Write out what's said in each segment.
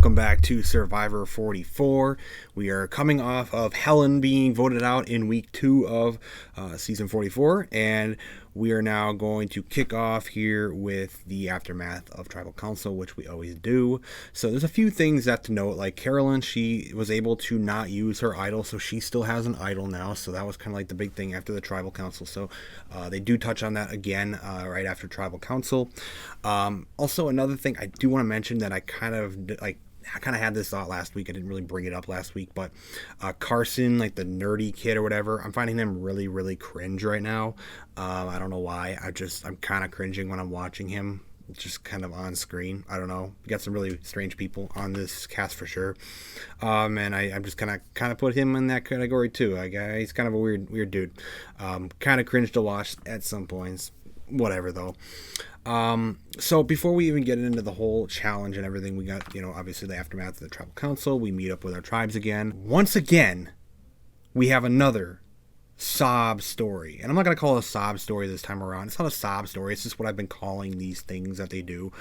welcome back to Survivor 44. We are coming off of Helen being voted out in week 2 of season 44, and we are now going to kick off here with the aftermath of Tribal Council, which we always do. So there's a few things that to note, like Carolyn, she was able to not use her idol, so she still has an idol now, so that was kind of like the big thing after the Tribal Council. So they do touch on that again right after Tribal Council. Also, another thing I do want to mention that I kind of had this thought last week. I didn't really bring it up last week, but Carson, like the nerdy kid or whatever, I'm finding him really, really cringe right now. I don't know why. I'm kind of cringing when I'm watching him, just kind of on screen. I don't know. We got some really strange people on this cast for sure. And I'm just kind of put him in that category too. He's kind of a weird dude. Kind of cringe to watch at some points. Whatever though. So before we even get into the whole challenge and everything, we got, obviously the aftermath of the Tribal Council. We meet up with our tribes again. Once again, we have another sob story. And I'm not going to call it a sob story this time around. It's not a sob story. It's just what I've been calling these things that they do,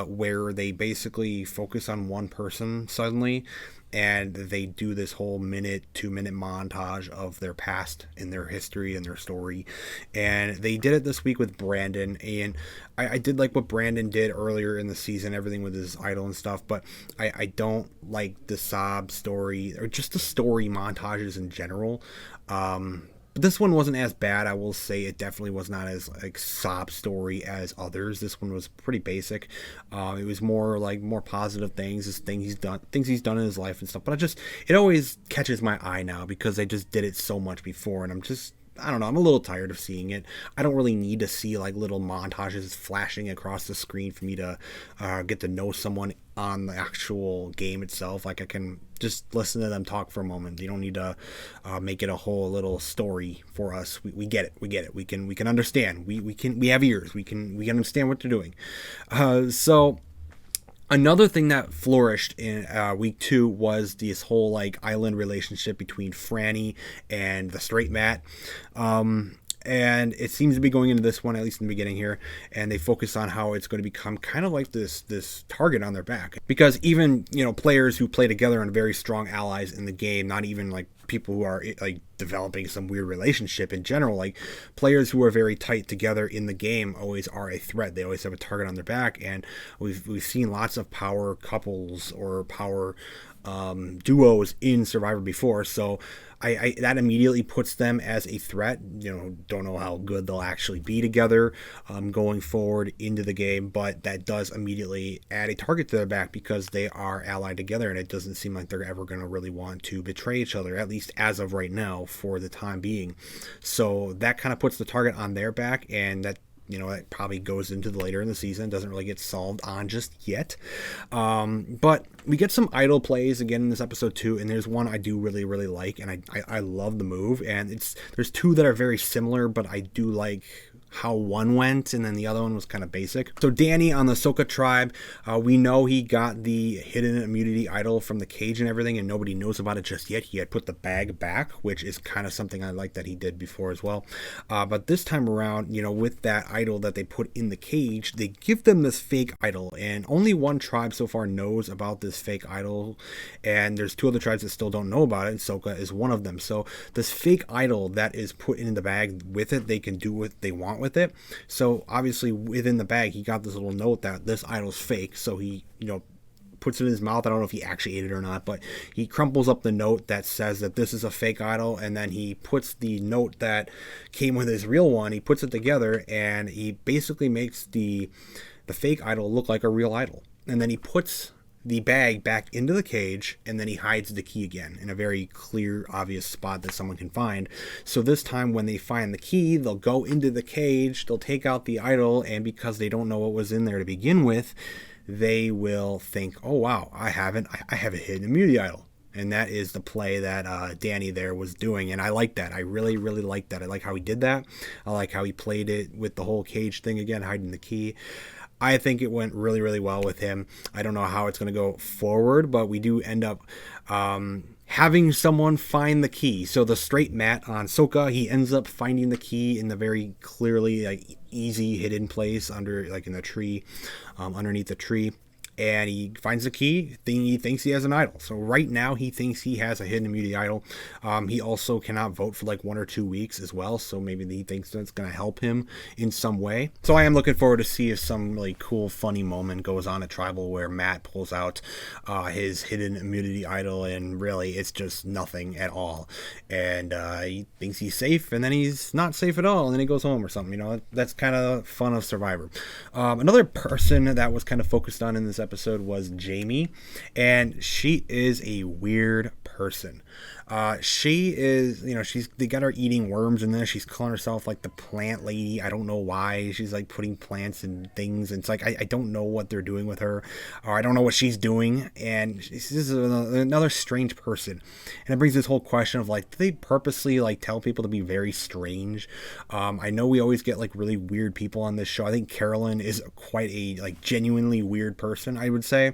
where they basically focus on one person suddenly, and they do this whole 2-minute montage of their past and their history and their story. And they did it this week with Brandon, and I did like what Brandon did earlier in the season, everything with his idol and stuff, but I don't like the sob story or just the story montages in general. But this one wasn't as bad. I will say it definitely was not as like sob story as others. This one was pretty basic. It was more positive things, things he's done in his life and stuff. But it always catches my eye now because they just did it so much before, and I don't know, I'm a little tired of seeing it. I don't really need to see like little montages flashing across the screen for me to get to know someone on the actual game itself. Like I can just listen to them talk for a moment. You don't need to make it a whole little story for us. We get it. We can understand. We have ears. We can understand what they're doing. So another thing that flourished in week 2 was this whole like island relationship between Franny and the straight Matt. And it seems to be going into this one, at least in the beginning here, and they focus on how it's going to become kind of like this target on their back. Because even, players who play together and very strong allies in the game, not even like people who are like developing some weird relationship in general, like players who are very tight together in the game always are a threat. They always have a target on their back, and we've seen lots of power couples or power duos in Survivor before, so I that immediately puts them as a threat. Don't know how good they'll actually be together going forward into the game, but that does immediately add a target to their back because they are allied together, and it doesn't seem like they're ever going to really want to betray each other, at least as of right now for the time being. So that kind of puts the target on their back, and that it probably goes into the later in the season. Doesn't really get solved on just yet. But we get some idol plays again in this episode too, and there's one I do really, really like, and I love the move. And there's two that are very similar, but I do like how one went, and then the other one was kind of basic. So Danny on the Soka tribe, we know he got the hidden immunity idol from the cage and everything, and nobody knows about it just yet. He had put the bag back, which is kind of something I like that he did before as well. But this time around, with that idol that they put in the cage, they give them this fake idol, and only one tribe so far knows about this fake idol, and there's 2 other tribes that still don't know about it, and Soka is one of them. So this fake idol that is put in the bag with it, they can do what they want with it. So obviously within the bag he got this little note that this idol's fake, so he puts it in his mouth. I don't know if he actually ate it or not, but he crumples up the note that says that this is a fake idol, and then he puts the note that came with his real one, he puts it together, and he basically makes the fake idol look like a real idol. And then he puts the bag back into the cage, and then he hides the key again in a very clear, obvious spot that someone can find. So this time when they find the key, they'll go into the cage, they'll take out the idol, and because they don't know what was in there to begin with, they will think, oh wow, I have a hidden immunity idol. And that is the play that Danny there was doing, and I like that. I really, really like that. I like how he did that. I like how he played it with the whole cage thing again, hiding the key. I think it went really, really well with him. I don't know how it's going to go forward, but we do end up having someone find the key. So the straight Matt on Soka, he ends up finding the key in the very clearly easy hidden place under in the tree, underneath the tree. and he finds the key. He thinks he has an idol. So right now he thinks he has a hidden immunity idol. He also cannot vote for like 1 or 2 weeks as well. So maybe he thinks that's going to help him in some way. So I am looking forward to see if some really cool, funny moment goes on at Tribal where Matt pulls out his hidden immunity idol, and really it's just nothing at all. And he thinks he's safe, and then he's not safe at all, and then he goes home or something. That's kind of fun of Survivor. Another person that was kind of focused on in this episode was Jamie, and she is a weird person. She is, they got her eating worms in this. She's calling herself like the plant lady. I don't know why. She's like putting plants and things. And it's like, I don't know what they're doing with her, or I don't know what she's doing. And she's just another strange person. And it brings this whole question of like, do they purposely like tell people to be very strange? I know we always get like really weird people on this show. I think Carolyn is quite a like genuinely weird person, I would say.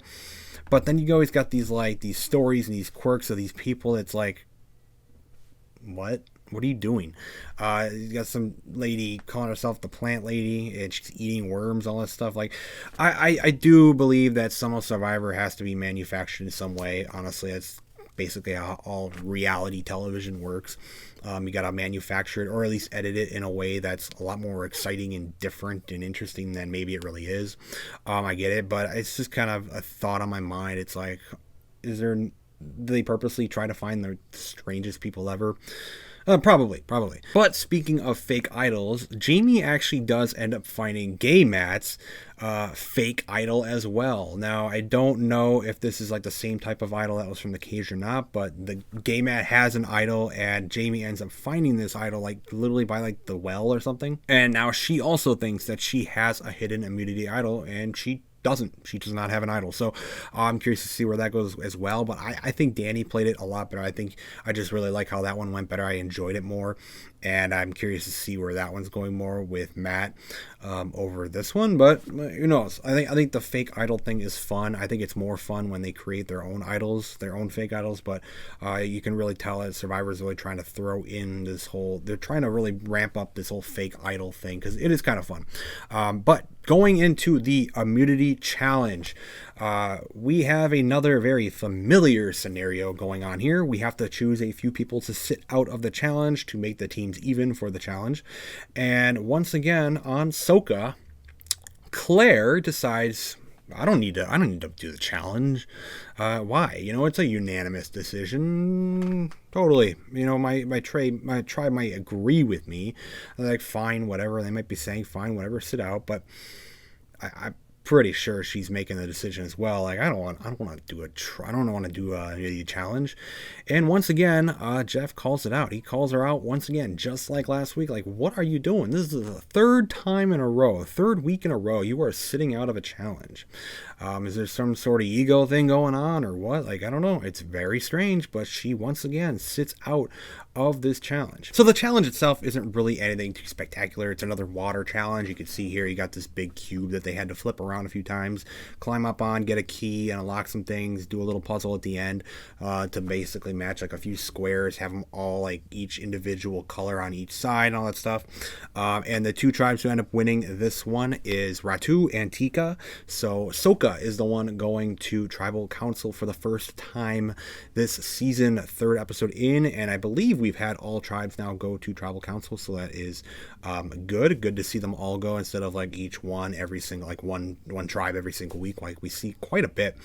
But then you always got these stories and these quirks of these people. It's like, what are you doing? You got some lady calling herself the plant lady, and she's eating worms, all that stuff. Like, I do believe that some of Survivor has to be manufactured in some way. Honestly, that's basically how all reality television works. You got to manufacture it, or at least edit it in a way that's a lot more exciting and different and interesting than maybe it really is. I get it, but it's just kind of a thought on my mind. It's like, do they purposely try to find the strangest people ever? Probably. But speaking of fake idols, Jamie actually does end up finding Gay Matt's fake idol as well. Now, I don't know if this is like the same type of idol that was from the cage or not, but the Gay Matt has an idol, and Jamie ends up finding this idol like literally by like the well or something. And now she also thinks that she has a hidden immunity idol, and she does not have an idol. So I'm curious to see where that goes as well. But I think Danny played it a lot better. I think I just really like how that one went better. I enjoyed it more. And I'm curious to see where that one's going more with Matt over this one. But who knows? I think the fake idol thing is fun. I think it's more fun when they create their own idols, their own fake idols. But you can really tell that Survivor's really trying to throw in this whole, they're trying to really ramp up this whole fake idol thing because it is kind of fun. But going into the immunity challenge, we have another very familiar scenario going on here. We have to choose a few people to sit out of the challenge to make the teams even for the challenge. And once again on Soka, Claire decides, I don't need to do the challenge. Why? It's a unanimous decision. Totally. My tribe might agree with me. Like, fine, whatever. They might be saying, fine, whatever, sit out. But I'm pretty sure she's making the decision as well. Like, I don't want to do a challenge. And once again, Jeff calls it out. He calls her out once again, just like last week. Like, what are you doing? This is the third week in a row you are sitting out of a challenge. Is there some sort of ego thing going on or what? Like, I don't know. It's very strange, but she once again sits out of this challenge. So the challenge itself isn't really anything too spectacular. It's another water challenge. You can see here you got this big cube that they had to flip around a few times, climb up on, get a key, and unlock some things, do a little puzzle at the end to basically match like a few squares, have them all like each individual color on each side and all that stuff. And the two tribes who end up winning this one is Ratu and Tika. So Soka is the one going to Tribal Council for the first time this season, third episode in, and I believe we've had all tribes now go to Tribal Council, so that is good to see them all go instead of like each one every single, like one tribe every single week, like we see quite a bit.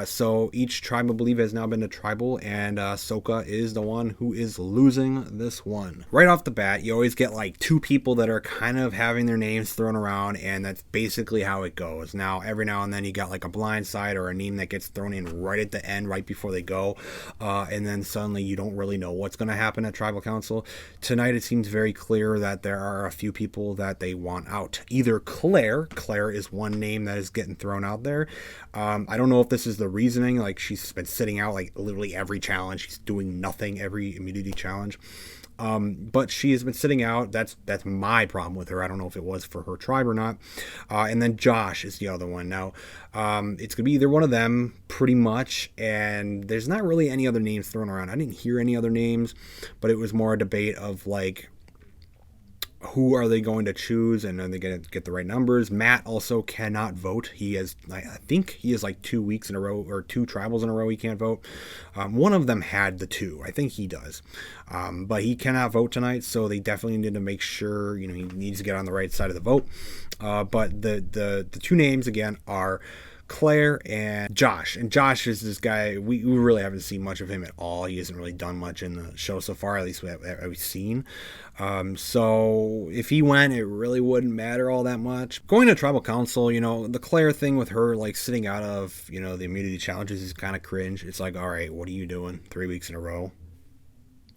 So each tribe, I believe, has now been to Tribal, and Soka is the one who is losing this one. Right off the bat, you always get like two people that are kind of having their names thrown around, and that's basically how it goes. Now, every now and then you got like a blind side or a name that gets thrown in right at the end, right before they go, and then suddenly you don't really know what's going to happen at Tribal Council. Tonight it seems very clear that there are a few people that they want out. Either Claire is one name that is getting thrown out there. I don't know if this is the reasoning, like she's been sitting out like literally every challenge, she's doing nothing every immunity challenge. But she has been sitting out. That's my problem with her. I don't know if it was for her tribe or not. And then Josh is the other one. Now, it's going to be either one of them pretty much. And there's not really any other names thrown around. I didn't hear any other names, but it was more a debate of like, who are they going to choose, and are they going to get the right numbers? Matt also cannot vote. He has, I think he has like 2 weeks in a row, or 2 tribals in a row he can't vote. One of them had the 2. I think he does. But he cannot vote tonight, so they definitely need to make sure, he needs to get on the right side of the vote. But the 2 names, again, are Claire and Josh. And Josh is this guy, we really haven't seen much of him at all. He hasn't really done much in the show so far, at least we've seen. So if he went, it really wouldn't matter all that much. Going to tribal council, the Claire thing with her like sitting out of, the immunity challenges is kind of cringe. It's like, all right, what are you doing 3 weeks in a row?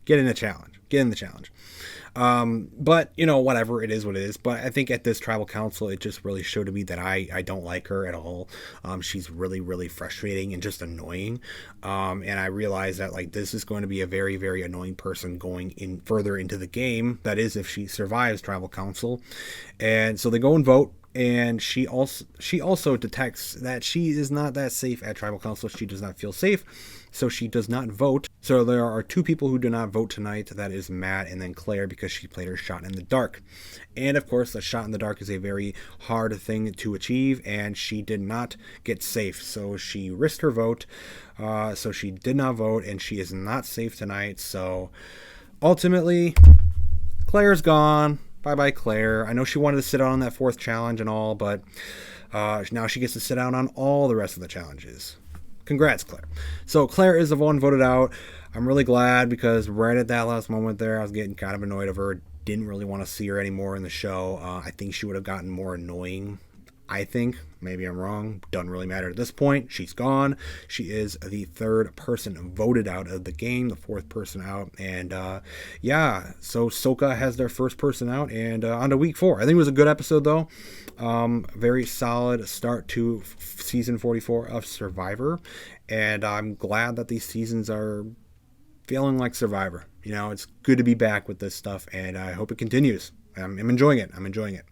Get in the challenge. But, whatever, it is what it is. But I think at this tribal council, it just really showed to me that I don't like her at all. She's really, really frustrating and just annoying. And I realize that, this is going to be a very, very annoying person going in further into the game. That is, if she survives tribal council. And so they go and vote. And she also detects that she is not that safe at tribal council. She does not feel safe, so she does not vote. So there are 2 people who do not vote tonight. That is Matt and then Claire, because she played her shot in the dark. And of course, the shot in the dark is a very hard thing to achieve, and she did not get safe. So she risked her vote. So she did not vote, and she is not safe tonight. So ultimately, Claire's gone. Bye-bye, Claire. I know she wanted to sit out on that 4th challenge and all, but now she gets to sit out on all the rest of the challenges. Congrats, Claire. So Claire is the one voted out. I'm really glad, because right at that last moment there, I was getting kind of annoyed of her. Didn't really want to see her anymore in the show. I think she would have gotten more annoying. I think. Maybe I'm wrong. Doesn't really matter at this point. She's gone. She is the 3rd person voted out of the game, the 4th person out. And so Soka has their 1st person out, and on to week 4. I think it was a good episode, though. Very solid start to season 44 of Survivor. And I'm glad that these seasons are feeling like Survivor. It's good to be back with this stuff, and I hope it continues. I'm enjoying it.